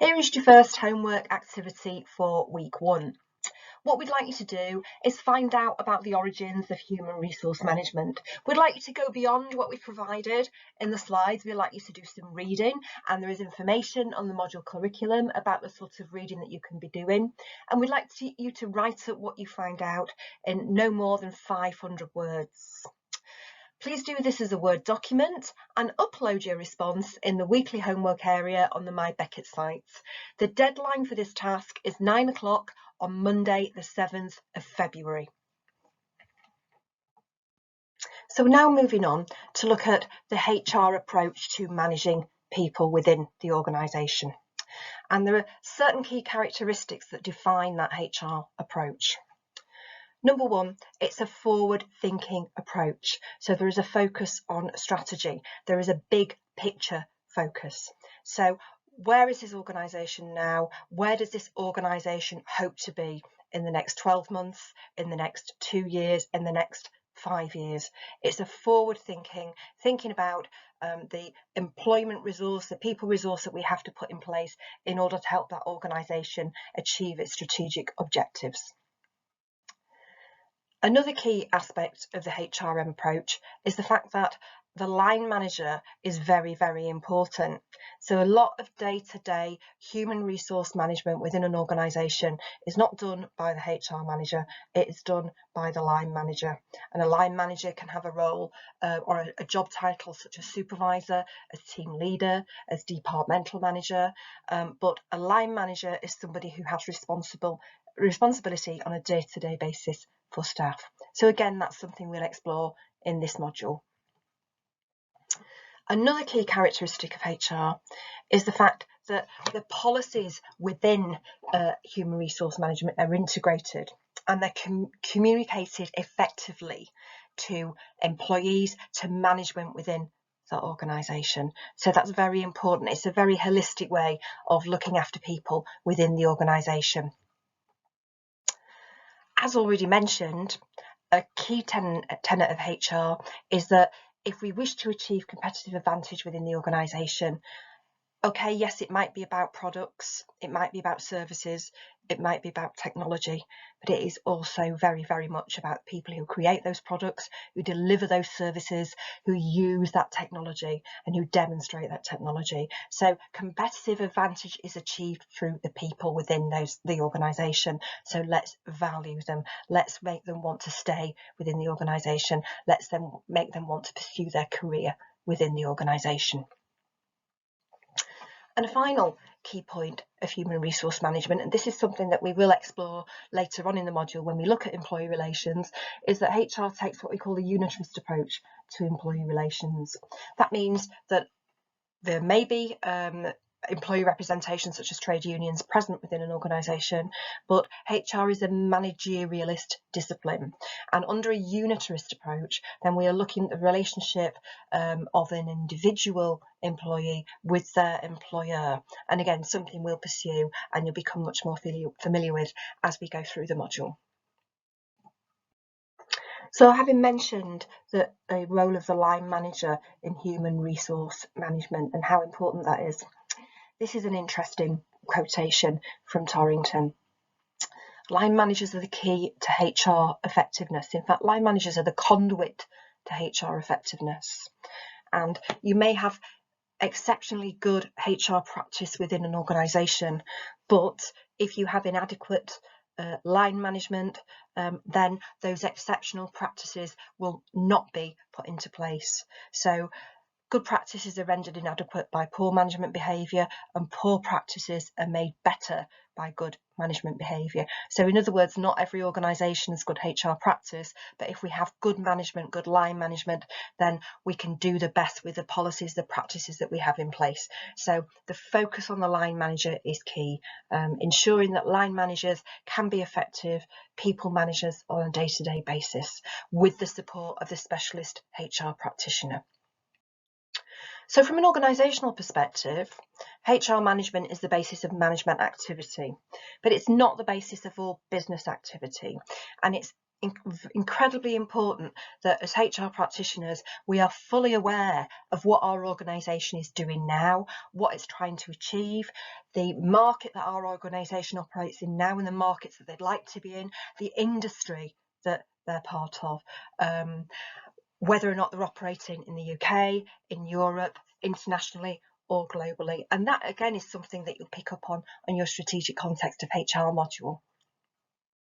Here is your first homework activity for week 1. What we'd like you to do is find out about the origins of human resource management. We'd like you to go beyond what we've provided in the slides. We'd like you to do some reading, and there is information on the module curriculum about the sort of reading that you can be doing. And we'd like you to write up what you find out in no more than 500 words. Please do this as a Word document and upload your response in the weekly homework area on the My Beckett site. The deadline for this task is 9 o'clock on Monday, the 7th of February. So now moving on to look at the HR approach to managing people within the organisation. And there are certain key characteristics that define that HR approach. Number 1, it's a forward-thinking approach. So there is a focus on strategy. There is a big picture focus. So where is this organisation now? Where does this organisation hope to be in the next 12 months, in the next 2 years, in the next 5 years? It's a forward-thinking, thinking about the employment resource, the people resource that we have to put in place in order to help that organisation achieve its strategic objectives. Another key aspect of the HRM approach is the fact that the line manager is very, very important. So a lot of day-to-day human resource management within an organisation is not done by the HR manager, it is done by the line manager. And a line manager can have a role or a job title such as supervisor, as team leader, as departmental manager, but a line manager is somebody who has responsibility on a day-to-day basis for staff. So again, that's something we'll explore in this module. Another key characteristic of HR is the fact that the policies within human resource management are integrated and they're communicated effectively to employees, to management within the organisation. So that's very important. It's a very holistic way of looking after people within the organisation. As already mentioned, a key tenet of HR is that if we wish to achieve competitive advantage within the organisation, okay, yes, it might be about products, it might be about services, it might be about technology, but it is also very, very much about people who create those products, who deliver those services, who use that technology and who demonstrate that technology. So competitive advantage is achieved through the people within the organisation. So let's value them. Let's make them want to stay within the organisation. Let's then make them want to pursue their career within the organisation. And a final key point of human resource management, and this is something that we will explore later on in the module when we look at employee relations, is that HR takes what we call the unitarist approach to employee relations. That means that there may be employee representation such as trade unions present within an organisation, but HR is a managerialist discipline, and under a unitarist approach then we are looking at the relationship of an individual employee with their employer, and again something we'll pursue and you'll become much more familiar with as we go through the module. So having mentioned the role of the line manager in human resource management and how important that is, this is an interesting quotation from Torrington. Line managers are the key to HR effectiveness. In fact, line managers are the conduit to HR effectiveness. And you may have exceptionally good HR practice within an organisation, but if you have inadequate line management, then those exceptional practices will not be put into place. So good practices are rendered inadequate by poor management behaviour, and poor practices are made better by good management behaviour. So in other words, not every organisation has good HR practice, but if we have good management, good line management, then we can do the best with the policies, the practices that we have in place. So the focus on the line manager is key, ensuring that line managers can be effective people managers on a day-to-day basis with the support of the specialist HR practitioner. So from an organisational perspective, HR management is the basis of management activity, but it's not the basis of all business activity, and it's incredibly important that as HR practitioners, we are fully aware of what our organisation is doing now, what it's trying to achieve, the market that our organisation operates in now and the markets that they'd like to be in, the industry that they're part of, whether or not they're operating in the UK, in Europe, internationally or globally. And that again is something that you'll pick up on your strategic context of HR module.